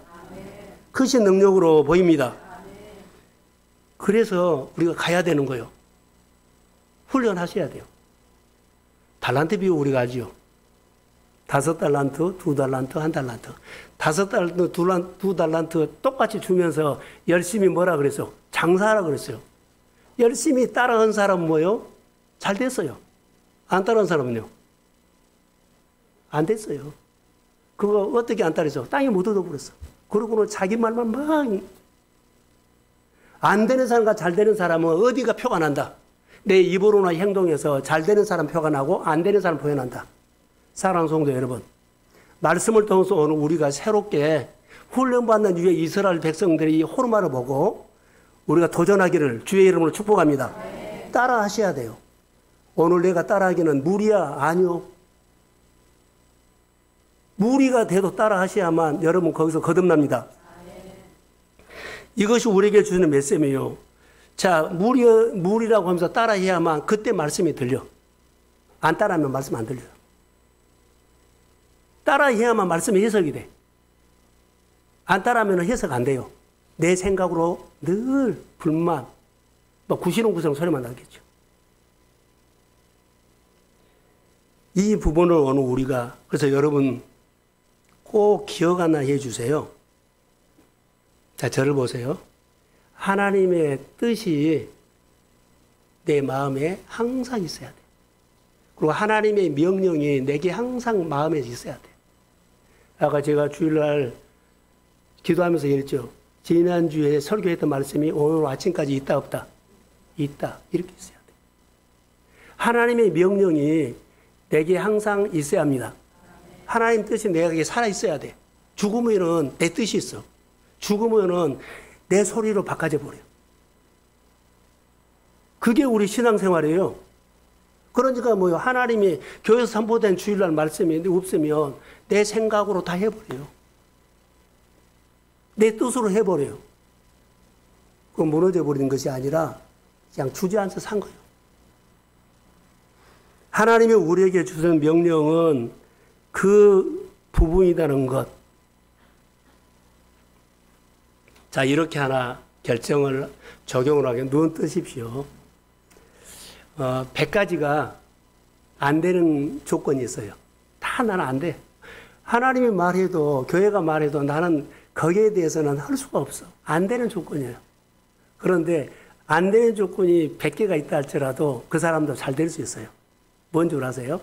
크신 능력으로 보입니다. 그래서 우리가 가야 되는 거예요. 훈련하셔야 돼요. 달란트 비유 우리가 알죠. 5달란트, 2달란트, 1달란트. 5달란트, 2달란트 똑같이 주면서 열심히 뭐라 그랬어? 장사하라 그랬어요. 열심히 따라한 사람은 뭐예요? 잘 됐어요. 안 따라한 사람은요? 안 됐어요. 그거 어떻게 안 따라서? 땅에 못 얻어버렸어. 그러고는 자기 말만 막. 안 되는 사람과 잘 되는 사람은 어디가 표가 난다? 내 입으로나 행동에서 잘 되는 사람 표가 나고 안 되는 사람 표가 난다. 사랑하는 성도 여러분, 말씀을 통해서 오늘 우리가 새롭게 훈련받는 유의 이스라엘 백성들이 이 호르마를 보고 우리가 도전하기를 주의 이름으로 축복합니다. 따라 하셔야 돼요. 오늘 내가 따라하기는 무리야? 아니요. 무리가 돼도 따라 하셔야만 여러분 거기서 거듭납니다. 이것이 우리에게 주는 메시지예요. 자, 무리라고 하면서 따라 해야만 그때 말씀이 들려. 안 따라하면 말씀 안 들려요. 따라 해야만 말씀이 해석이 돼. 안 따라하면 해석 안 돼요. 내 생각으로 늘 불만, 구시렁구시렁 소리만 나겠죠. 이 부분을 오늘 우리가, 그래서 여러분 꼭 기억 하나 해 주세요. 자, 저를 보세요. 하나님의 뜻이 내 마음에 항상 있어야 돼. 그리고 하나님의 명령이 내게 항상 마음에 있어야 돼. 아까 제가 주일날 기도하면서 얘기했죠. 지난주에 설교했던 말씀이 오늘 아침까지 있다 없다? 있다. 이렇게 있어야 돼. 하나님의 명령이 내게 항상 있어야 합니다. 하나님 뜻이 내게 살아있어야 돼. 죽으면은 내 뜻이 있어. 죽으면은 내 소리로 바꿔져 버려요. 그게 우리 신앙생활이에요. 그러니까 뭐요? 하나님이 교회에서 선포된 주일날 말씀이 없으면 내 생각으로 다 해버려요. 내 뜻으로 해버려요. 그 무너져 버리는 것이 아니라 그냥 주저앉아서 산 거예요. 하나님이 우리에게 주신 명령은 그 부분이라는 것. 자, 이렇게 하나 결정을 적용을 하게 눈 뜨십시오. 100가지가 안 되는 조건이 있어요. 다 나는 안 돼. 하나님이 말해도 교회가 말해도 나는 거기에 대해서는 할 수가 없어. 안 되는 조건이에요. 그런데 안 되는 조건이 100개가 있다 할지라도 그 사람도 잘 될 수 있어요. 뭔 줄 아세요?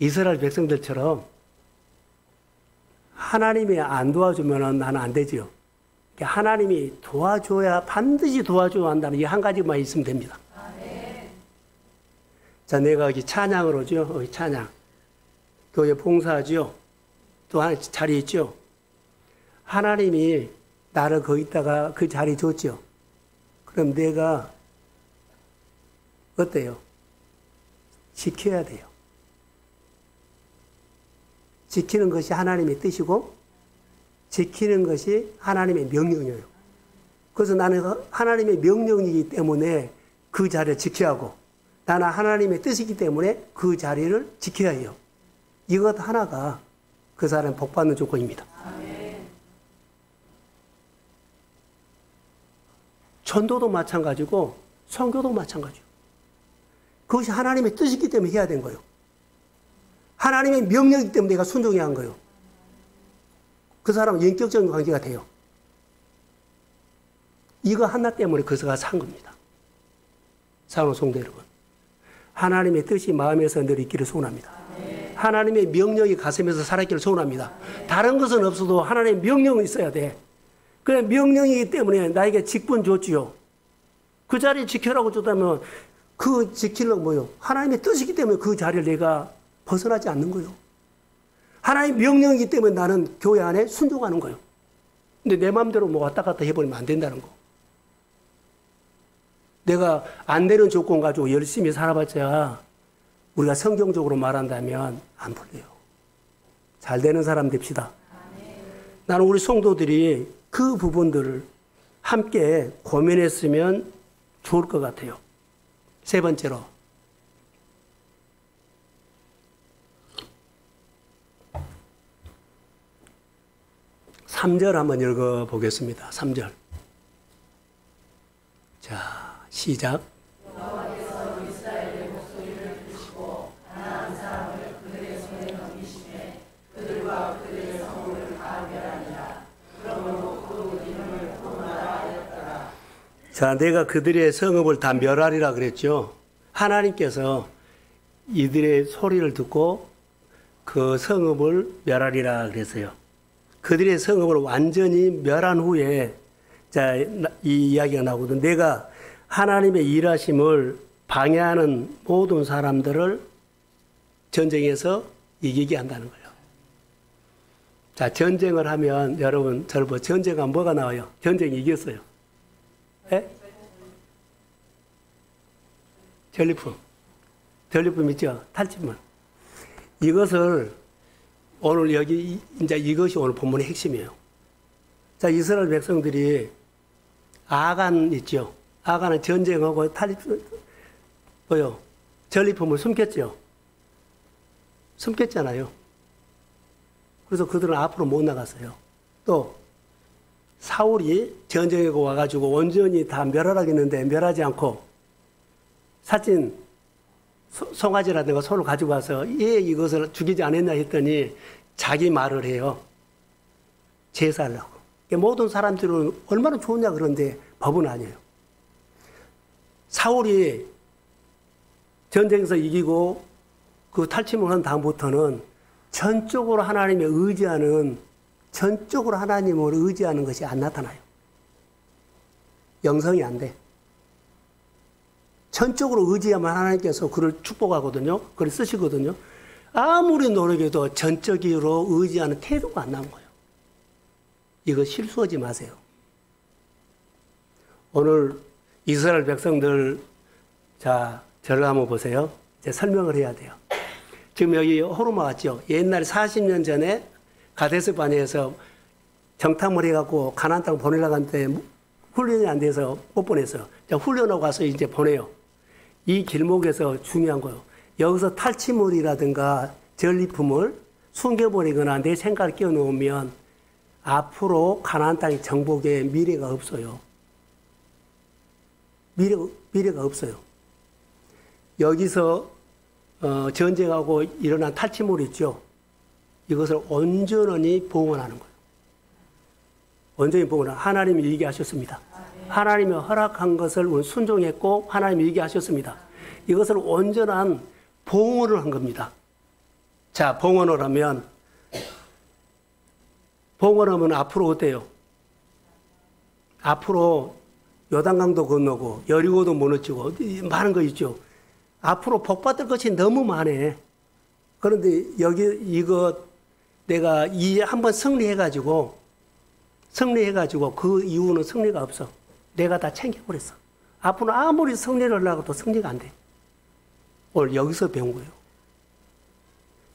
이스라엘 백성들처럼 하나님이 안 도와주면 나는 안 되지요. 하나님이 도와줘야 반드시 도와줘야 한다는 이 한 가지만 있으면 됩니다. 자, 내가 여기 찬양을 오죠. 여기 찬양. 교회 봉사하죠. 또 하나 자리 있죠. 하나님이 나를 거기다가 그 자리 줬죠. 그럼 내가 어때요? 지켜야 돼요. 지키는 것이 하나님의 뜻이고 지키는 것이 하나님의 명령이에요. 그래서 나는 하나님의 명령이기 때문에 그 자리를 지켜야 하고 나는 하나님의 뜻이기 때문에 그 자리를 지켜야 해요. 이것 하나가 그 사람이 복받는 조건입니다. 전도도 마찬가지고 선교도 마찬가지요. 그것이 하나님의 뜻이기 때문에 해야 된 거예요. 하나님의 명령이기 때문에 내가 순종해야 한 거예요. 그 사람은 인격적인 관계가 돼요. 이거 하나 때문에 그가 산 겁니다. 사랑하는 성도 여러분. 하나님의 뜻이 마음에서 늘 있기를 소원합니다. 하나님의 명령이 가슴에서 살아있기를 소원합니다. 다른 것은 없어도 하나님의 명령은 있어야 돼. 그래 명령이기 때문에 나에게 직분 줬지요. 그 자리 지켜라고 줬다면 그 지키려고 뭐요? 하나님의 뜻이기 때문에 그 자리를 내가 벗어나지 않는 거예요. 하나님의 명령이기 때문에 나는 교회 안에 순종하는 거예요. 근데 내 마음대로 뭐 왔다 갔다 해버리면 안 된다는 거. 내가 안 되는 조건 가지고 열심히 살아봤자 우리가 성경적으로 말한다면 안 풀려요. 잘 되는 사람 됩시다. 나는 우리 성도들이 그 부분들을 함께 고민했으면 좋을 것 같아요. 세 번째로, 3절 한번 읽어보겠습니다. 3절. 자, 시작. 자, 내가 그들의 성읍을 다 멸하리라 그랬죠. 하나님께서 이들의 소리를 듣고 그 성읍을 멸하리라 그랬어요. 그들의 성읍을 완전히 멸한 후에 자, 이 이야기가 나오거든. 내가 하나님의 일하심을 방해하는 모든 사람들을 전쟁에서 이기게 한다는 거예요. 자, 전쟁을 하면 여러분, 저를 보 전쟁하면 뭐가 나와요? 전쟁이 이겼어요. 예? 전리품. 전리품 있죠? 탈취물. 이것을 오늘 여기, 이제 이것이 오늘 본문의 핵심이에요. 자, 이스라엘 백성들이 아간 있죠? 아간은 전쟁하고 뭐요? 전리품을 숨겼죠? 숨겼잖아요. 그래서 그들은 앞으로 못 나갔어요. 또, 사울이 전쟁에 와가지고 온전히 다 멸하라겠는데 멸하지 않고 살찐 송아지라든가 소를 가지고 와서 예 이것을 죽이지 않았나 했더니 자기 말을 해요. 제사하려고. 모든 사람들은 얼마나 좋으냐 그런데 법은 아니에요. 사울이 전쟁에서 이기고 그 탈취를 한 다음부터는 전적으로 하나님의 의지하는 전적으로 하나님을 의지하는 것이 안 나타나요. 영성이 안 돼. 전적으로 의지하면 하나님께서 그를 축복하거든요. 그를 쓰시거든요. 아무리 노력해도 전적으로 의지하는 태도가 안 나온 거예요. 이거 실수하지 마세요. 오늘 이스라엘 백성들, 자, 저를 한번 보세요. 제가 설명을 해야 돼요. 지금 여기 호르마 왔죠? 옛날에 40년 전에 가데스 바네에서 정탐을 해갖고 가나안 땅 보내려고 하는데 훈련이 안 돼서 못 보냈어요. 훈련하고 가서 이제 보내요. 이 길목에서 중요한 거예요. 여기서 탈취물이라든가 전리품을 숨겨버리거나 내 생각을 끼워놓으면 앞으로 가나안 땅의 정복에 미래가 없어요. 미래가 없어요. 여기서 전쟁하고 일어난 탈취물 있죠. 이것을 온전히 봉헌하는 거예요. 온전히 봉헌하는 하나님이 얘기하셨습니다. 하나님이 허락한 것을 순종했고 하나님이 얘기하셨습니다. 이것을 온전한 봉헌을 한 겁니다. 자, 봉헌을 하면 앞으로 어때요? 앞으로 요단강도 건너고 여리고도 무너지고 많은 거 있죠. 앞으로 복받을 것이 너무 많아. 그런데 여기 이거 내가 한번 승리해가지고 그 이후는 승리가 없어. 내가 다 챙겨버렸어. 앞으로 아무리 승리를 하려고 해도 승리가 안 돼. 오늘 여기서 배운 거예요.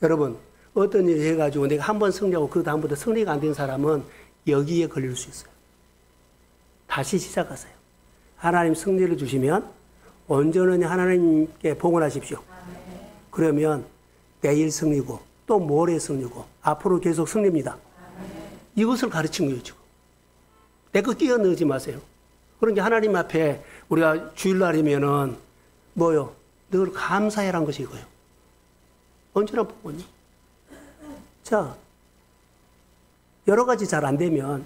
여러분, 어떤 일 해가지고 내가 한번 승리하고 그 다음부터 승리가 안 된 사람은 여기에 걸릴 수 있어요. 다시 시작하세요. 하나님 승리를 주시면 온전히 하나님께 봉헌하십시오. 그러면 내일 승리고 또 모레 승리고 앞으로 계속 승리입니다. 이것을 가르친 거예요, 지금. 내 거 끼워 넣지 마세요. 그러니까 하나님 앞에 우리가 주일날이면은 뭐요? 늘 감사해라는 것이 이거예요. 언제나 보거든요. 자, 여러 가지 잘 안 되면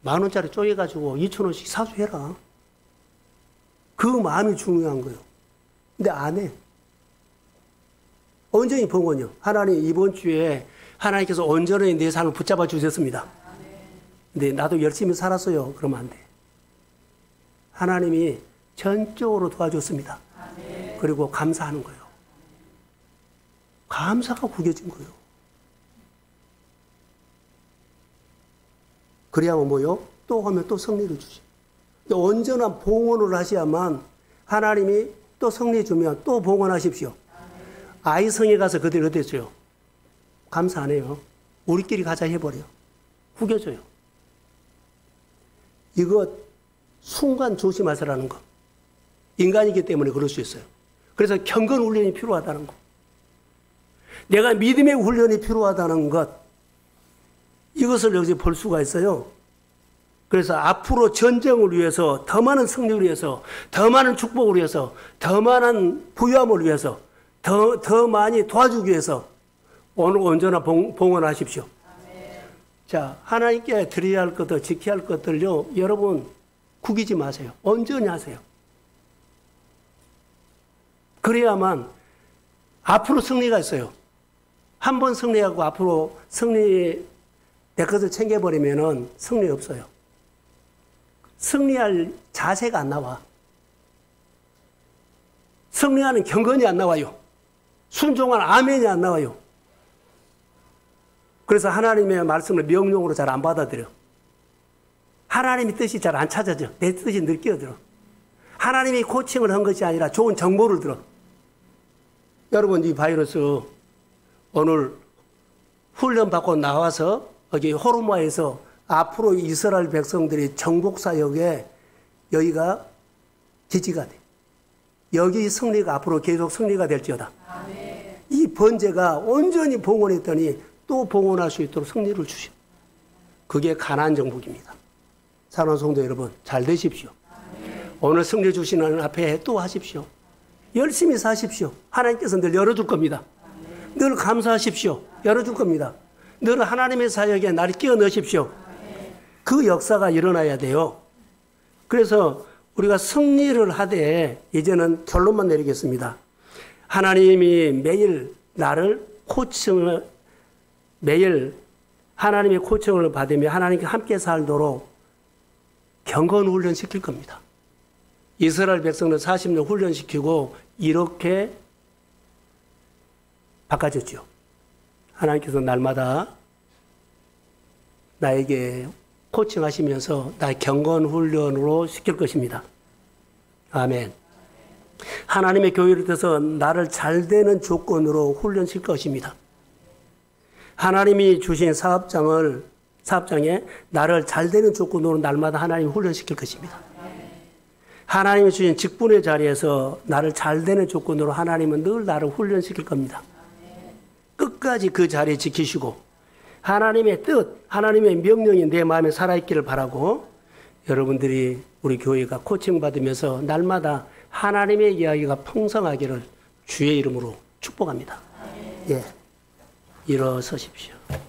10,000원짜리 쪼개가지고 2,000원씩 사수해라. 그 마음이 중요한 거예요. 근데 안 해. 온전히 봉헌이요. 하나님 이번 주에 하나님께서 온전히 내 삶을 붙잡아 주셨습니다. 근데 나도 열심히 살았어요. 그러면 안 돼. 하나님이 전적으로 도와줬습니다. 그리고 감사하는 거예요. 감사가 구겨진 거예요. 그래야만 뭐요? 또 하면 또 승리를 주시. 언제나 봉헌을 하셔야만 하나님이 또 승리 주면 또 봉헌하십시오. 아이성에 가서 그들이 어땠어요? 감사 안 해요. 우리끼리 가자 해버려요. 후겨져요. 이거 순간 조심하시라는 거. 인간이기 때문에 그럴 수 있어요. 그래서 경건 훈련이 필요하다는 거. 내가 믿음의 훈련이 필요하다는 것. 이것을 여기서 볼 수가 있어요. 그래서 앞으로 전쟁을 위해서, 더 많은 승리를 위해서, 더 많은 축복을 위해서, 더 많은 부유함을 위해서, 더 많이 도와주기 위해서 오늘 언제나 봉헌하십시오. 자, 하나님께 드려야 할 것들, 지켜야 할 것들요, 여러분 구기지 마세요. 온전히 하세요. 그래야만 앞으로 승리가 있어요. 한 번 승리하고 앞으로 승리 내 것을 챙겨버리면은 승리 없어요. 승리할 자세가 안 나와. 승리하는 경건이 안 나와요. 순종한 아멘이 안 나와요. 그래서 하나님의 말씀을 명령으로 잘 안 받아들여. 하나님의 뜻이 잘 안 찾아져. 내 뜻이 늘 끼어들어. 하나님이 코칭을 한 것이 아니라 좋은 정보를 들어. 여러분, 이 바이러스 오늘 훈련받고 나와서 여기 호르마에서 앞으로 이스라엘 백성들이 정복사역에 여기가 기지가 돼. 여기 승리가 앞으로 계속 승리가 될지어다. 아멘. 이 번제가 온전히 봉헌했더니 또 봉헌할 수 있도록 승리를 주시오. 그게 가나안 정복입니다. 사랑하는 성도 여러분, 잘 되십시오. 아멘. 오늘 승리 주시는 앞에 또 하십시오. 열심히 사십시오. 하나님께서 늘 열어줄 겁니다. 아멘. 늘 감사하십시오. 열어줄 겁니다. 늘 하나님의 사역에 나를 끼워 넣으십시오. 아멘. 그 역사가 일어나야 돼요. 그래서 우리가 승리를 하되 이제는 결론만 내리겠습니다. 하나님이 매일 나를 코칭을, 매일 하나님의 코칭을 받으며 하나님께 함께 살도록 경건 훈련 시킬 겁니다. 이스라엘 백성을 40년 훈련시키고 이렇게 바꿔줬죠. 하나님께서 날마다 나에게 코칭하시면서 나의 경건 훈련으로 시킬 것입니다. 아멘. 하나님의 교회를 통해서 나를 잘 되는 조건으로 훈련시킬 것입니다. 하나님이 주신 사업장에 나를 잘 되는 조건으로 날마다 하나님이 훈련시킬 것입니다. 하나님이 주신 직분의 자리에서 나를 잘 되는 조건으로 하나님은 늘 나를 훈련시킬 겁니다. 끝까지 그 자리에 지키시고 하나님의 뜻, 하나님의 명령이 내 마음에 살아있기를 바라고 여러분들이 우리 교회가 코칭받으면서 날마다 하나님의 이야기가 풍성하기를 주의 이름으로 축복합니다. 예, 일어서십시오.